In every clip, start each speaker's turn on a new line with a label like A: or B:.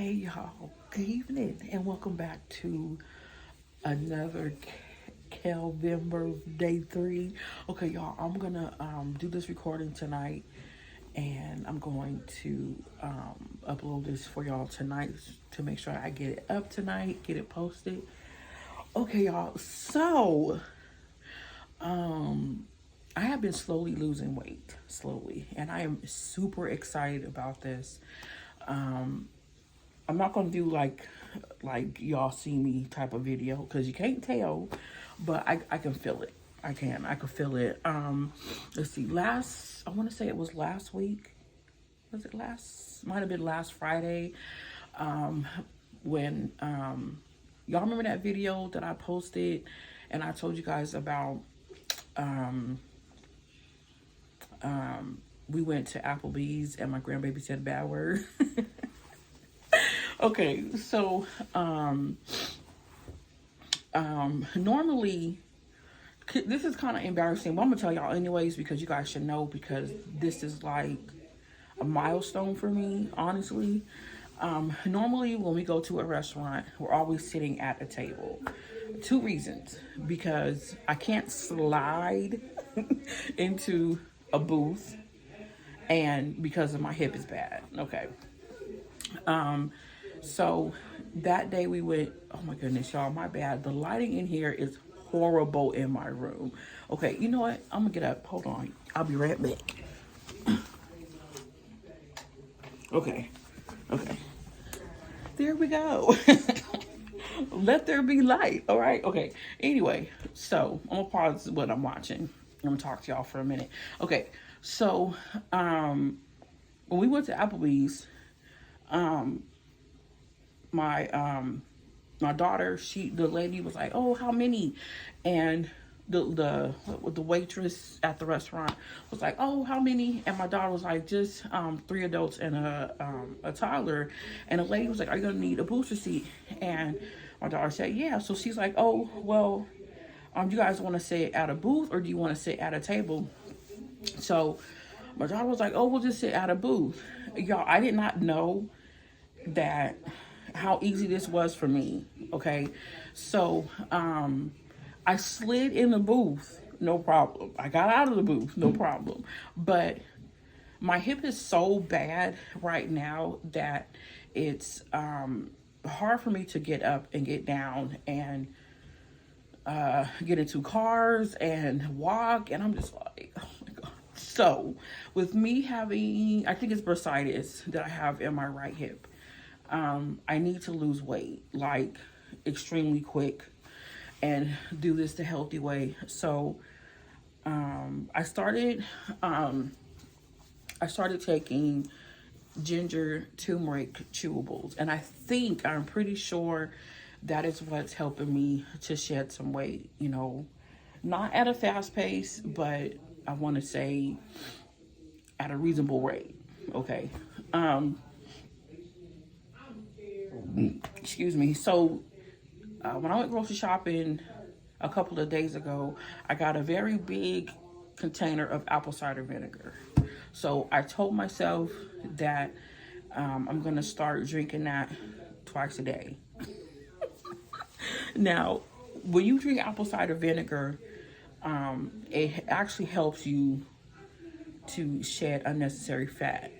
A: Hey y'all, good evening and welcome back to another KellVember day 3. Okay y'all, I'm gonna do this recording tonight and I'm going to upload this for y'all tonight to make sure I get it up tonight, get it posted. Okay y'all, so I have been slowly losing weight, and I am super excited about this. I'm not gonna do like y'all see me type of video because you can't tell, but I can feel it. I can feel it. Let's see. I want to say it was last week. Was it last? Might have been last Friday. When y'all remember that video that I posted, and I told you guys about we went to Applebee's and my grandbaby said a bad word. Okay, so normally this is kind of embarrassing, but I'm gonna tell y'all anyways because you guys should know, because this is like a milestone for me, honestly. Normally when we go to a restaurant, we're always sitting at a table. 2 reasons: because I can't slide into a booth, and because of my hip is bad. Okay. So that day we went, oh my goodness, y'all, my bad. The lighting in here is horrible in my room. Okay, you know what? I'm gonna get up. Hold on. I'll be right back. Okay. There we go. Let there be light. All right. Okay. Anyway, so I'm gonna pause what I'm watching. I'm gonna talk to y'all for a minute. Okay. So, when we went to Applebee's, my daughter, the lady was like, "Oh, how many?" And the waitress at the restaurant was like, "Oh, how many?" And my daughter was like, "Just 3 adults and a toddler." And the lady was like, "Are you gonna need a booster seat?" And my daughter said, "Yeah." So she's like, "Oh, well, you guys want to sit at a booth or do you want to sit at a table?" So my daughter was like, "Oh, we'll just sit at a booth." Y'all, I did not know that how easy this was for me. Okay, so I slid in the booth, no problem. I got out of the booth, no problem. But my hip is so bad right now that it's hard for me to get up and get down and get into cars and walk, and I'm just like, oh my god. So with me having, I think it's bursitis that I have in my right hip. I need to lose weight, like extremely quick, and do this the healthy way. So I started taking ginger turmeric chewables, and I'm pretty sure that is what's helping me to shed some weight. You know, not at a fast pace, but I want to say at a reasonable rate. Okay. Excuse me. So when I went grocery shopping a couple of days ago, I got a very big container of apple cider vinegar. So I told myself that I'm going to start drinking that twice a day. Now, when you drink apple cider vinegar, it actually helps you to shed unnecessary fat.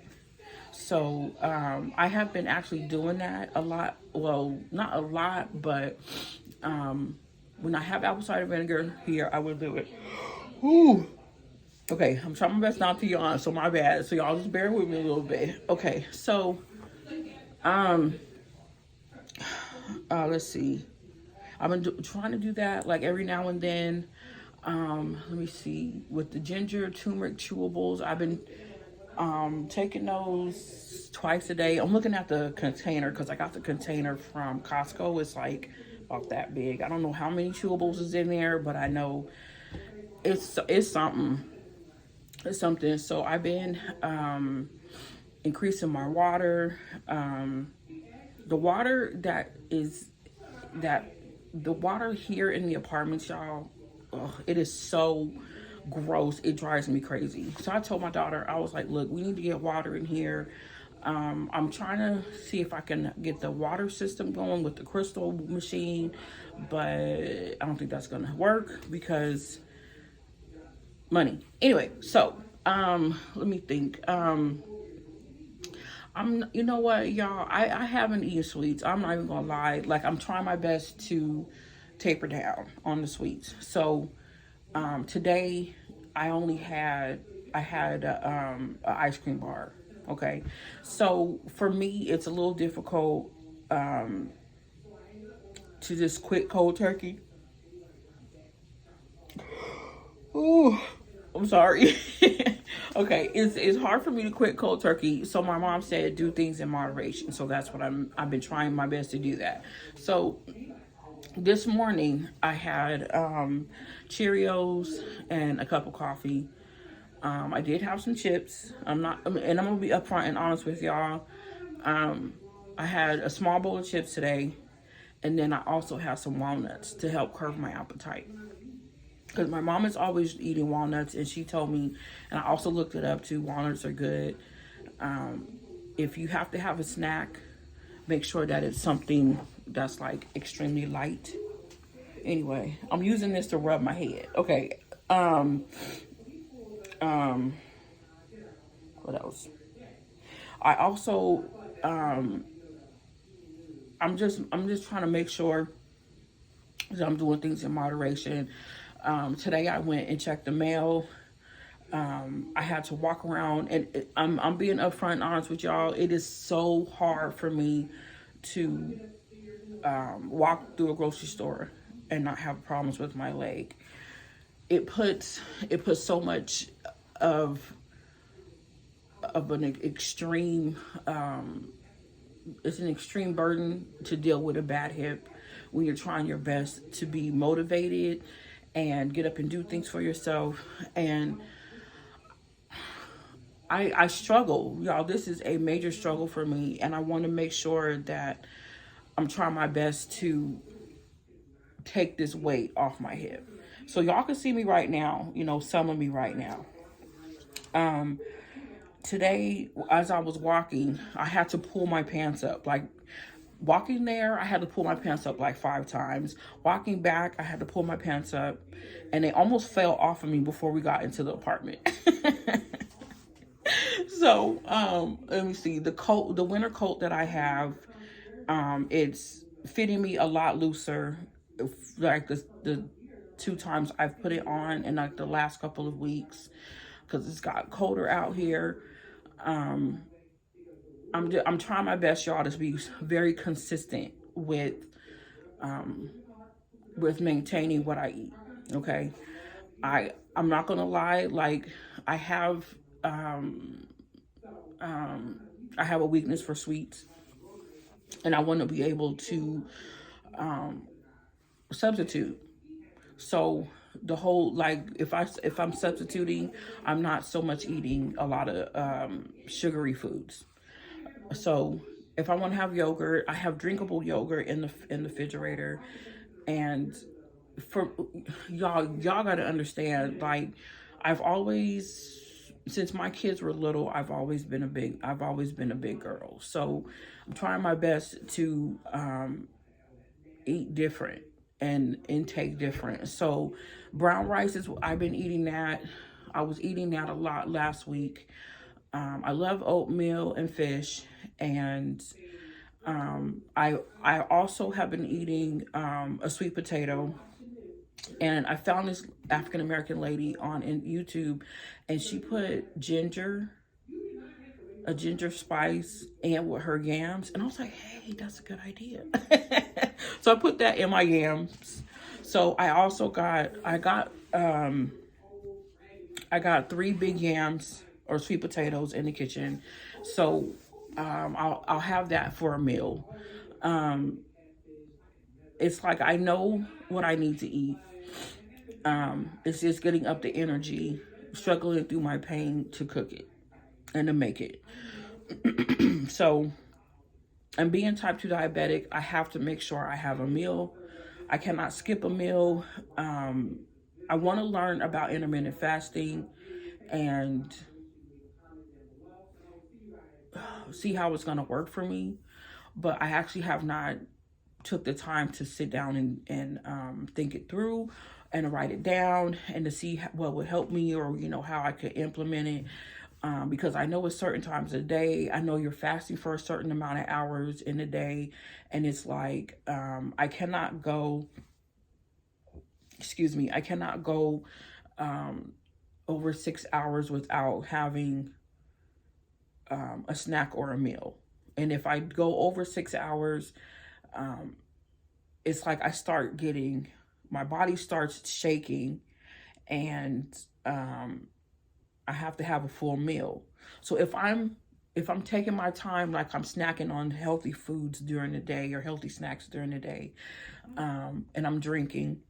A: So I have been actually doing that a lot. Well, not a lot, but when I have apple cider vinegar here, I will do it. Ooh. Okay, I'm trying my best not to yawn, so my bad. So y'all just bear with me a little bit. Okay, so let's see. I've been trying to do that like every now and then. Let me see. With the ginger turmeric chewables, I've been taking those twice a day. I'm looking at the container because I got the container from Costco. It's like about that big. I don't know how many chewables is in there, but I know it's something. It's something. So I've been increasing my water. The water the water here in the apartments, y'all, it is so gross. It drives me crazy. So I told my daughter, I was like, look, we need to get water in here. I'm trying to see if I can get the water system going with the crystal machine, but I don't think that's gonna work because money. Anyway, so let me think. You know what, y'all, I haven't eaten sweets. I'm not even gonna lie. Like, I'm trying my best to taper down on the sweets. So today I had a ice cream bar. Okay, so for me it's a little difficult to just quit cold turkey. Ooh, I'm sorry. Okay, it's hard for me to quit cold turkey. So my mom said do things in moderation. So that's what I've been trying my best to do that. So this morning I had Cheerios and a cup of coffee. I did have some chips. And I'm gonna be upfront and honest with y'all. I had a small bowl of chips today, and then I also had some walnuts to help curb my appetite. Because my mom is always eating walnuts, and she told me, and I also looked it up too, walnuts are good. If you have to have a snack, make sure that it's something that's like extremely light. Anyway, I'm using this to rub my head. Okay. What else? I also, I'm just trying to make sure that I'm doing things in moderation. Today I went and checked the mail. I had to walk around, and I'm being upfront and honest with y'all. It is so hard for me to walk through a grocery store and not have problems with my leg. It puts so much of an extreme it's an extreme burden to deal with a bad hip when you're trying your best to be motivated and get up and do things for yourself. And I struggle, y'all. This is a major struggle for me, and I want to make sure that I'm trying my best to take this weight off my hip. So y'all can see me right now, some of me right now. Today, as I was walking, I had to pull my pants up. Like, walking there, I had to pull my pants up like 5 times. Walking back, I had to pull my pants up, and they almost fell off of me before we got into the apartment. So, let me see. The winter coat that I have, it's fitting me a lot looser. Like the 2 times I've put it on in like the last couple of weeks, because it's got colder out here. I'm trying my best, y'all, to be very consistent with maintaining what I eat. Okay, I'm not gonna lie. Like, I have a weakness for sweets, and I want to be able to substitute. So the whole, like, if I'm substituting, I'm not so much eating a lot of sugary foods. So if I want to have yogurt, I have drinkable yogurt in the refrigerator. And for y'all got to understand, like, I've always, since my kids were little, I've always been a big girl. So I'm trying my best to eat different and intake different. So brown rice I've been eating that. I was eating that a lot last week. I love oatmeal and fish, and I also have been eating a sweet potato. And I found this African American lady on YouTube, and she put a ginger spice and with her yams, and I was like, hey, that's a good idea. So I put that in my yams. So I also got 3 big yams or sweet potatoes in the kitchen. So I'll have that for a meal. It's like I know what I need to eat. It's just getting up the energy, struggling through my pain to cook it and to make it. So, and being type 2 diabetic, I have to make sure I have a meal. I cannot skip a meal. I want to learn about intermittent fasting, and see how it's gonna work for me. But I actually have not took the time to sit down and think it through and write it down and to see what would help me, or how I could implement it. Because I know at certain times of the day, I know you're fasting for a certain amount of hours in the day, and it's like I cannot go, I cannot go over 6 hours without having a snack or a meal. And if I go over 6 hours, it's like I start getting, my body starts shaking, and I have to have a full meal. So if I'm taking my time, like I'm snacking on healthy foods during the day or healthy snacks during the day, and I'm drinking,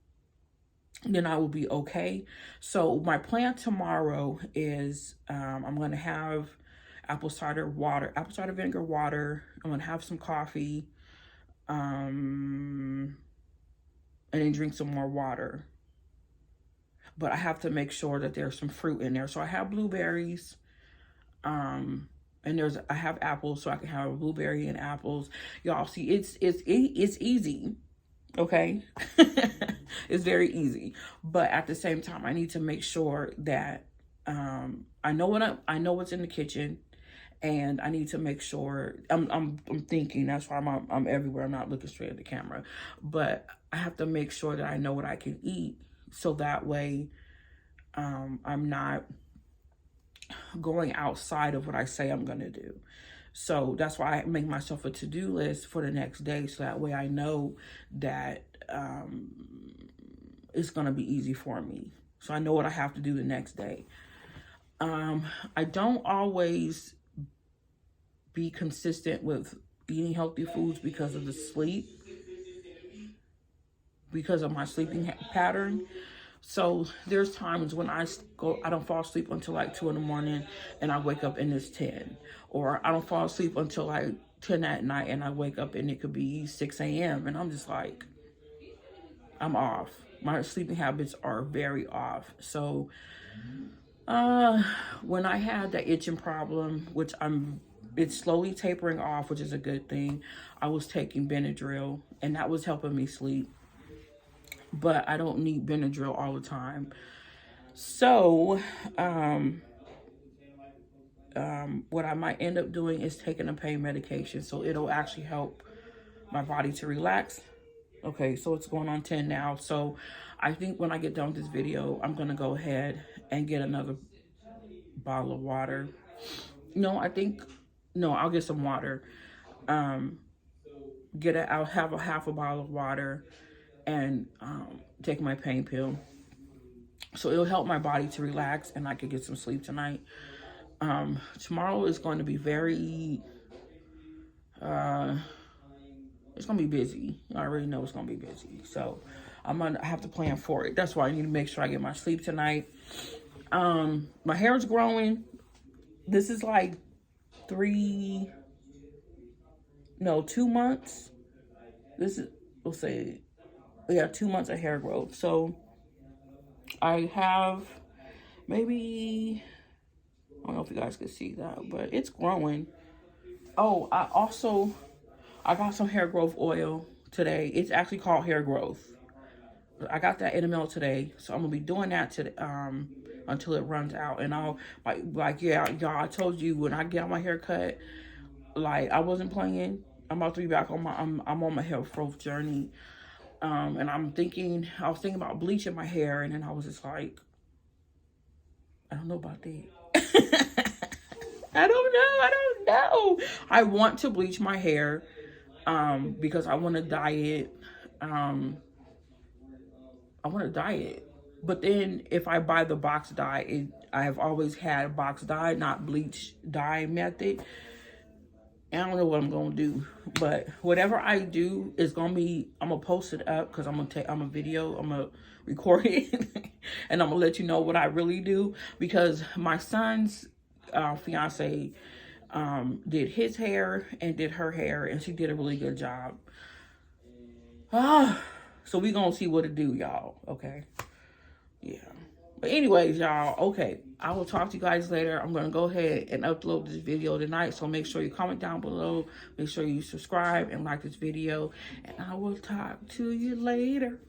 A: then I will be okay. So my plan tomorrow is I'm going to have apple cider vinegar water. I'm going to have some coffee, and then drink some more water. But I have to make sure that there's some fruit in there. So I have blueberries, and I have apples, so I can have a blueberry and apples. Y'all see, it's easy, okay? It's very easy. But at the same time, I need to make sure that I know what's in the kitchen, and I need to make sure I'm thinking. That's why I'm everywhere. I'm not looking straight at the camera, but I have to make sure that I know what I can eat, so that way I'm not going outside of what I say I'm gonna do. So that's why I make myself a to-do list for the next day, so that way I know that it's gonna be easy for me. So I know what I have to do the next day. I don't always be consistent with eating healthy foods because of the sleep, because of my sleeping pattern. So there's times when I don't fall asleep until like 2 in the morning, and I wake up and it's 10. Or I don't fall asleep until like 10 at night, and I wake up and it could be 6 a.m. And I'm just like, I'm off. My sleeping habits are very off. So when I had that itching problem, which it's slowly tapering off, which is a good thing. I was taking Benadryl, and that was helping me sleep. But I don't need Benadryl all the time. So, what I might end up doing is taking a pain medication. So it'll actually help my body to relax. Okay, so it's going on 10 now. So I think when I get done with this video, I'm going to go ahead and get another bottle of water. I'll get some water. I'll have a half a bottle of water, and take my pain pill. So it'll help my body to relax, and I could get some sleep tonight. Tomorrow is going to be very, it's going to be busy. I already know it's going to be busy. So I have to plan for it. That's why I need to make sure I get my sleep tonight. My hair is growing. This is like 2 months. We'll say, 2 months of hair growth. So I have maybe, I don't know if you guys can see that, but it's growing. Oh, I got some hair growth oil today. It's actually called hair growth. I got that in the mail today, so I'm gonna be doing that until it runs out. And I'll y'all, I told you when I get my hair cut, like I wasn't playing. I'm about to be back on I'm on my hair growth journey. And I was thinking about bleaching my hair, and then I was just like, I don't know about that. I don't know. I want to bleach my hair, because I want to dye it. But then if I buy the box dye, I have always had a box dye, not bleach dye method. And I don't know what I'm going to do, but whatever I do is going to be, I'm going to post it up, because I'm going to record it, and I'm going to let you know what I really do, because my son's fiance did his hair and did her hair, and she did a really good job. So we going to see what it do, y'all. Okay. Yeah. But anyways, y'all, okay, I will talk to you guys later. I'm going to go ahead and upload this video tonight. So make sure you comment down below. Make sure you subscribe and like this video. And I will talk to you later.